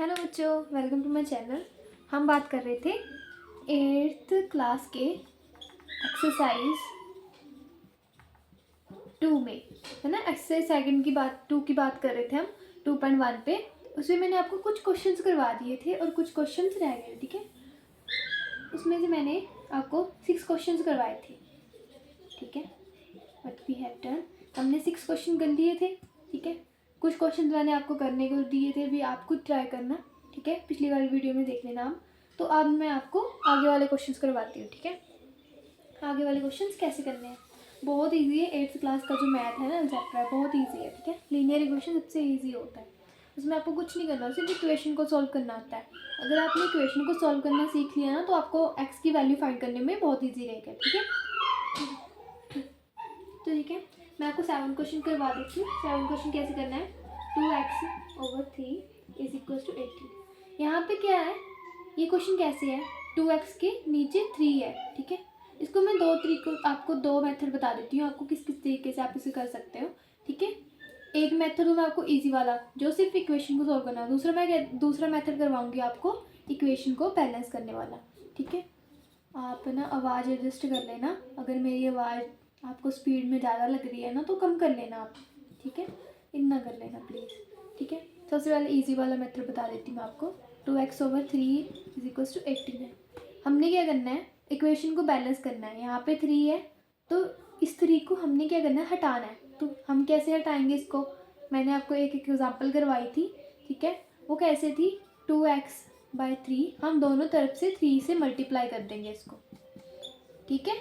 Hello बच्चों, welcome to my channel. हम बात कर रहे थे 8th क्लास के एक्सरसाइज 2 में, है ना। एक्सरसाइज सेकंड की बात 2 की बात कर रहे थे हम 2.1 पे। उसमें मैंने आपको कुछ क्वेश्चंस करवा दिए थे और कुछ क्वेश्चंस रह गए, ठीक है। उसमें से मैंने आपको 6 क्वेश्चंस करवाए थे, ठीक है। व्हाट वी हैव डन, हमने 6 क्वेश्चन कर लिए थे, ठीक है। कुछ क्वेश्चन मैंने आपको करने को दिए थे, भी आप खुद ट्राई करना, ठीक है। पिछली वाली वीडियो में देख लेना आप। तो अब मैं आपको आगे वाले क्वेश्चंस करवाती हूँ, ठीक है। आगे वाले क्वेश्चंस कैसे करने हैं, बहुत इजी है। 8th क्लास का जो मैथ है ना चैप्टर है, बहुत इजी है, ठीक है। लीनियर इक्वेशन सबसे इजी होता है, उसमें आपको कुछ नहीं करना, सिर्फ इक्वेशन को सॉल्व करना होता है। अगर आपने इक्वेशन को सॉल्व करना सीख लिया ना, तो आपको एक्स की वैल्यू फाइंड करने में बहुत ईजी रहेगा, ठीक है। तो ठीक है, मैं आपको 7 क्वेश्चन करवा देती हूँ। 7 क्वेश्चन कैसे करना है। 2x/3 is equal to 18। यहाँ पे क्या है, ये क्वेश्चन कैसे है, 2x के नीचे 3 है, ठीक है। इसको मैं आपको दो मेथड बता देती हूँ, आपको किस किस तरीके से आप इसे कर सकते हो, ठीक है। एक मेथड मैं आपको इजी वाला, जो सिर्फ इक्वेशन को सॉल्व करना है। दूसरा मेथड करवाऊंगी आपको इक्वेशन को बैलेंस करने वाला, ठीक है। आप ना आवाज़ एडजस्ट कर लेना, अगर मेरी आवाज़ आपको स्पीड में ज़्यादा लग रही है ना, तो कम कर लेना आप, ठीक है। इतना कर लेना प्लीज़, ठीक है। सबसे पहले इजी वाला मेथड बता देती हूँ मैं आपको। 2x/3 इज इक्वल टू 18 है। हमने क्या करना है, इक्वेशन को बैलेंस करना है। यहाँ पे 3 है, तो इस 3 को हमने क्या करना है, हटाना है। तो हम कैसे हटाएंगे इसको, मैंने आपको एक एग्जाम्पल करवाई थी, ठीक है। वो कैसे थी, 2x/3 हम दोनों तरफ से 3 से मल्टीप्लाई कर देंगे इसको, ठीक है।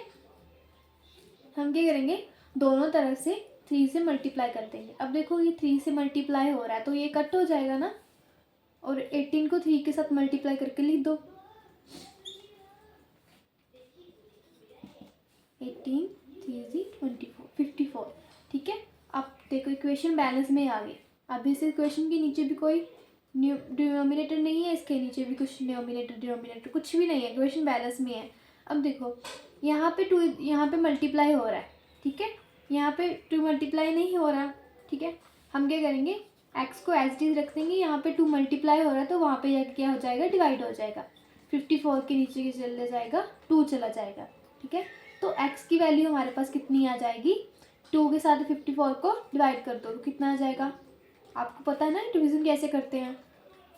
हम क्या करेंगे, दोनों तरफ से 3 से मल्टीप्लाई कर देंगे। अब देखो ये 3 से मल्टीप्लाई हो रहा है, तो ये कट हो जाएगा ना, और 18 को 3 के साथ मल्टीप्लाई करके लिख दो। 18 3 24 54, ठीक है। अब देखो इक्वेशन बैलेंस में आ गई। अब इस इक्वेशन के नीचे भी कोई डिनोमिनेटर नहीं है, इसके नीचे भी कुछ डिनोमिनेटर कुछ भी नहीं है, इक्वेशन बैलेंस में है। अब देखो यहाँ पे 2, यहाँ पे मल्टीप्लाई हो रहा है, ठीक है। यहाँ पे 2 मल्टीप्लाई नहीं हो रहा, ठीक है। हम क्या करेंगे, x को एज इट इज रख देंगे। यहाँ पे 2 मल्टीप्लाई हो रहा है, तो वहाँ पे जाके क्या हो जाएगा, डिवाइड हो जाएगा। 54 के नीचे चला जाएगा, 2 चला जाएगा, ठीक है। तो x की वैल्यू हमारे पास कितनी आ जाएगी, 2 के साथ 54 को डिवाइड कर दो तो कितना आ जाएगा। आपको पता है ना डिवीज़न कैसे करते हैं,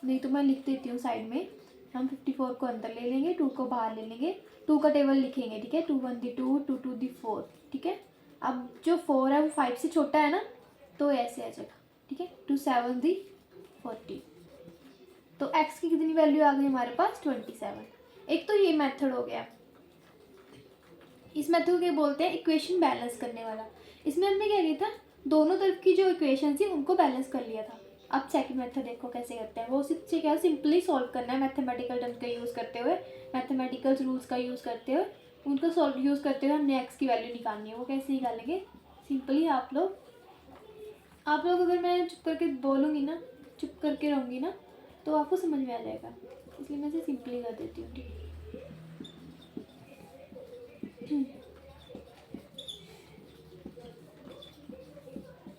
नहीं तो मैं लिख देती हूँ साइड में। हम 54 को अंदर ले लेंगे, 2 को बाहर ले लेंगे, 2 का टेबल लिखेंगे, ठीक है। 2 1 2, 2 2 4, ठीक है। अब जो 4 है वो 5 से छोटा है ना, तो ऐसे आ जाएगा, ठीक है। 2 7 40। तो x की कितनी वैल्यू आ गई हमारे पास, 27। एक तो ये मेथड हो गया। इस मेथड को क्या बोलते हैं, इक्वेशन बैलेंस करने वाला। इसमें हमने क्या किया था, दोनों तरफ की जो इक्वेशन थी उनको बैलेंस कर लिया था। अब सेकंड मेथड देखो कैसे करते हैं, वो सिर्फ क्या सिंपली सॉल्व करना है, मैथमेटिकल टर्म का यूज़ करते हुए, मैथमेटिकल रूल्स का यूज़ करते हुए, उनका सॉल्व यूज़ करते हुए हमने एक्स की वैल्यू निकालनी है। वो कैसे निकालेंगे, सिंपली आप लोग अगर मैं चुप करके बोलूँगी ना, चुप करके रहूँगी ना, तो आपको समझ में आ जाएगा, इसलिए मैं इसे सिंपली कर देती हूँ, ठीक है।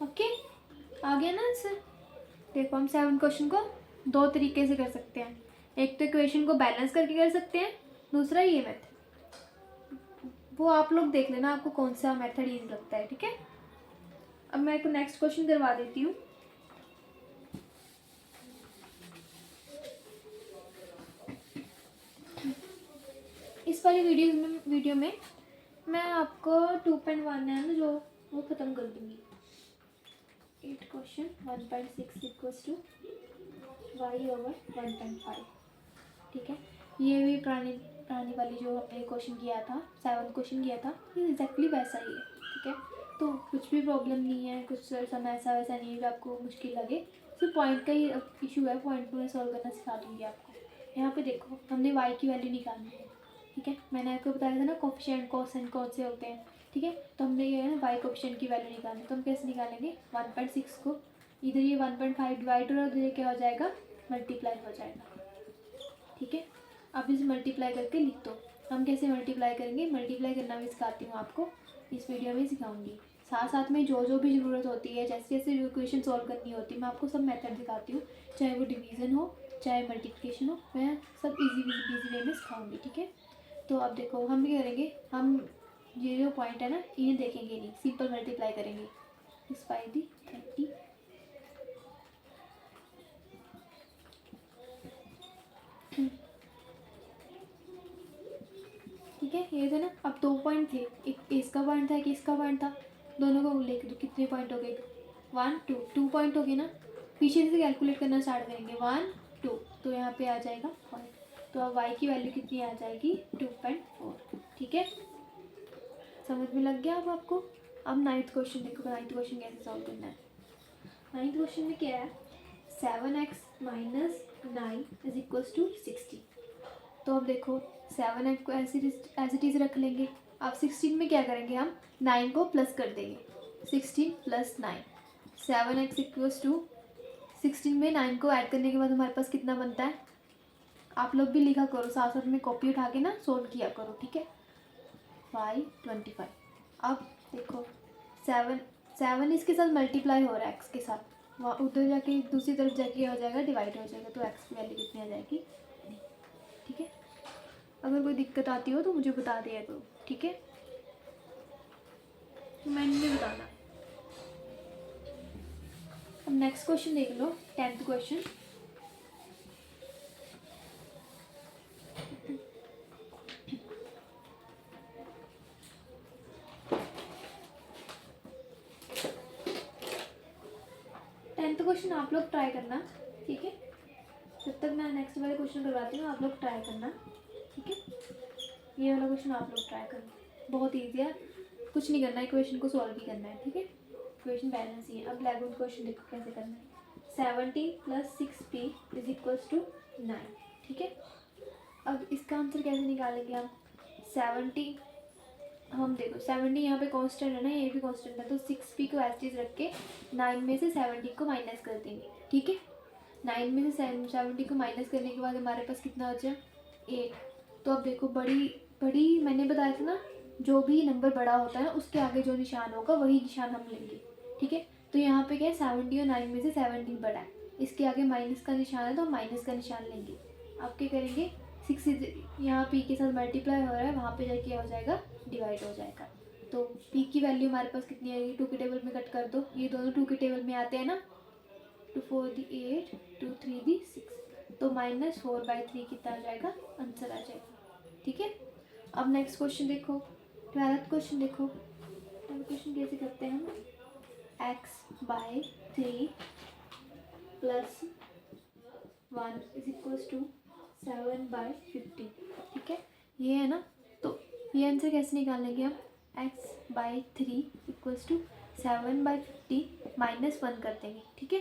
ओके, आ गया ना आंसर। देखो हम 7 क्वेश्चन को 2 तरीके से कर सकते हैं। एक तो इक्वेशन को बैलेंस करके कर सकते हैं, दूसरा ये मेथड। वो आप लोग देख लेना आपको कौन सा मेथड ईजी लगता है, ठीक है। अब मैं एक नेक्स्ट क्वेश्चन करवा देती हूँ। इस वाली वीडियो में मैं आपको 2.1 है ना जो, वो ख़त्म कर दूँगी। 8 क्वेश्चन 1.6 इक्वल्स टू y/1.5, ठीक है। ये भी पुरानी वाली जो हमने क्वेश्चन किया था, 7 क्वेश्चन किया था, ये एग्जैक्टली वैसा ही है, ठीक है। तो कुछ भी प्रॉब्लम नहीं है, कुछ समय ऐसा वैसा नहीं है कि आपको मुश्किल लगे, सिर्फ पॉइंट का ही इशू है। पॉइंट को मैं सॉल्व करना सिखा दूँगी आपको। यहाँ पे देखो हमने y की वैल्यू निकालनी है, ठीक है। मैंने आपको बताया था ना कोफिशिएंट कोसेंट कौन से होते हैं, ठीक है। तो हमने ये है ना y कोफिशिएंट की वैल्यू निकालनी है, तो हम कैसे निकालेंगे, 1.6 को इधर ये 1.5 डिवाइड हो रहा है, उधर क्या हो जाएगा, मल्टीप्लाई हो जाएगा, ठीक है। अब इसे मल्टीप्लाई करके लिख दो। हम कैसे मल्टीप्लाई करेंगे, मल्टीप्लाई करना भी सिखाती हूँ आपको, इस वीडियो में सिखाऊंगी। साथ साथ में जो जो भी ज़रूरत होती है, जैसे जैसे जो इक्वेशन सॉल्व करनी होती है, मैं आपको सब मेथड दिखाती हूँ, चाहे वो डिवीज़न हो, चाहे मल्टीप्लिकेशन हो, मैं सब इजी वे में सिखाऊंगी, ठीक है। तो अब देखो हम क्या करेंगे, हम ये जो पॉइंट है ना इन्हें देखेंगे नहीं, सिंपल मल्टीप्लाई करेंगे। इस 5 दी 30, ठीक है। ये थे ना, अब 2 पॉइंट थे, एक इसका पॉइंट था, एक इसका पॉइंट था, दोनों को लेके तो कितने पॉइंट हो गए, 1 2 2 पॉइंट हो गए ना। पीछे से कैलकुलेट करना स्टार्ट करेंगे, 1 2, तो यहाँ पे आ जाएगा पॉइंट, तो अब y की वैल्यू कितनी आ जाएगी 2.4, ठीक है। समझ में लग गया अब आपको। अब 9th क्वेश्चन देखो, 9th क्वेश्चन कैसे सॉल्व करना है। 9th क्वेश्चन में क्या है, 7x minus 9 is equals to 60। तो अब देखो 7x को ऐसे एज इट इज़ रख लेंगे। अब 16 में क्या करेंगे, हम 9 को प्लस कर देंगे, 16 प्लस 9, 7x इक्वल्स टू 16 में 9 को ऐड करने के बाद हमारे पास कितना बनता है। आप लोग भी लिखा करो, साथ साथ में कॉपी उठा के ना सोल्व किया करो, ठीक है। 525। अब देखो 7 इसके साथ मल्टीप्लाई हो रहा है x के साथ, वहाँ उधर जाके दूसरी तरफ जाके हो जाएगा डिवाइड हो जाएगा, तो x की वैल्यू कितनी आ जाएगी, ठीक है। अगर कोई दिक्कत आती हो तो मुझे बता दिया करो, ठीक है, तो मैंने नहीं बताना। अब नेक्स्ट क्वेश्चन देख लो, 10th क्वेश्चन। क्वेश्चन आप लोग ट्राई करना, ठीक है। जब तक मैं नेक्स्ट वाले क्वेश्चन करवाती हूँ आप लोग ट्राई करना, ठीक है। ये वाला क्वेश्चन आप लोग ट्राई करना, बहुत ईजी है, कुछ नहीं करना है, क्वेश्चन को सॉल्व भी करना है, ठीक है। क्वेश्चन बैलेंस ही है। अब 11th क्वेश्चन देखो कैसे करना है। 70 + 6p इज इक्वल्स टू 9, ठीक है। अब इसका आंसर कैसे निकालेंगे हम। 70, हम देखो 70 यहाँ पे कांस्टेंट है ना, ये भी कांस्टेंट है, तो 6p को एज इज रख के 9 में से 70 को माइनस कर देंगे, ठीक है। 9 में से 70 को माइनस करने के बाद हमारे पास कितना बचा, 8। तो अब देखो बड़ी मैंने बताया था ना, जो भी नंबर बड़ा होता है ना उसके आगे जो निशान होगा वही निशान हम लेंगे, ठीक है। तो यहाँ पे क्या है, 70 और 9 में से 70 बड़ा है, इसके आगे माइनस का निशान है तो हम माइनस का निशान लेंगे। अब क्या करेंगे, 6 यहाँ p के साथ मल्टीप्लाई हो रहा है, वहाँ पे जाके हो जाएगा डिवाइड हो जाएगा। तो p की वैल्यू हमारे पास कितनी आएगी, 2 के टेबल में कट कर दो, ये दोनों 2 के टेबल में आते हैं ना, 2 4 दी 8, 2 3 दी 6, तो -4/3 कितना आ जाएगा, आंसर आ जाएगा, ठीक है। अब नेक्स्ट क्वेश्चन देखो, 12th क्वेश्चन देखो। 12th क्वेश्चन कैसे करते हैं हम, x/3 + 1 इज इक्वल्स टू 7/50, ठीक है। ये है ना, तो ये आंसर कैसे निकालेंगे हम, x/3 इक्वल्स टू 7/50 -1 कर देंगे, ठीक है।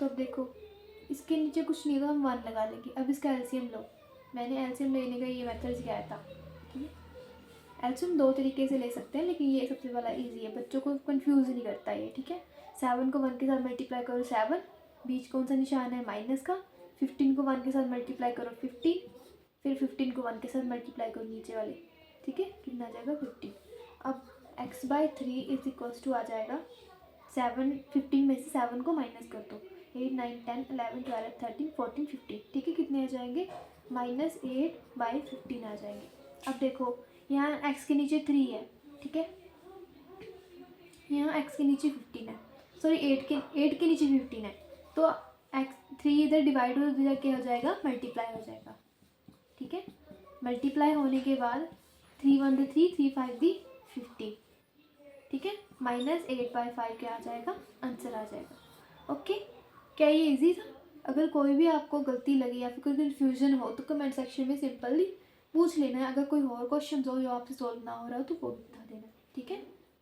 तो अब देखो इसके नीचे कुछ नहीं तो हम 1 लगा लेंगे। अब इसका एलसीएम लो, मैंने एलसीएम लेने का ये मेथड सिखाया था, ठीक है। एलसीएम 2 तरीके से ले सकते हैं, लेकिन ये सबसे वाला इजी है, बच्चों को कंफ्यूज नहीं करता ये, ठीक है। 7 को 1 के साथ मल्टीप्लाई करो 7, बीच कौन सा निशान है, माइनस का। 15 को 1 के साथ मल्टीप्लाई करो 15, फिर 15 को 1 के साथ मल्टीप्लाई करो नीचे वाले, ठीक है, कितना आ जाएगा 15। अब x/3 इज इक्वल्स टू आ जाएगा 7, 15 में से 7 को माइनस कर दो, 8 9 10 11 12 13 14 15, ठीक है, कितने आ जाएंगे, -8/15 आ जाएंगे। अब देखो यहाँ x के नीचे 3 है, ठीक है, यहाँ x के नीचे 15 है, सॉरी 8 के नीचे 15 है, तो x3 इधर डिवाइड हो जाके हो जाएगा मल्टीप्लाई हो जाएगा, ठीक है। मल्टीप्लाई होने के बाद 3 1 दी 3, 3 5 दी 50, ठीक है, -8/5 क्या आ जाएगा, आंसर आ जाएगा। ओके, क्या ये इजी था। अगर कोई भी आपको गलती लगी या फिर कोई कन्फ्यूजन हो तो कमेंट सेक्शन में सिंपली पूछ लेना है। अगर कोई और क्वेश्चन हो जो आपसे सॉल्व ना हो रहा हो तो वो बता देना, ठीक है।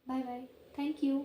Bye bye, thank you.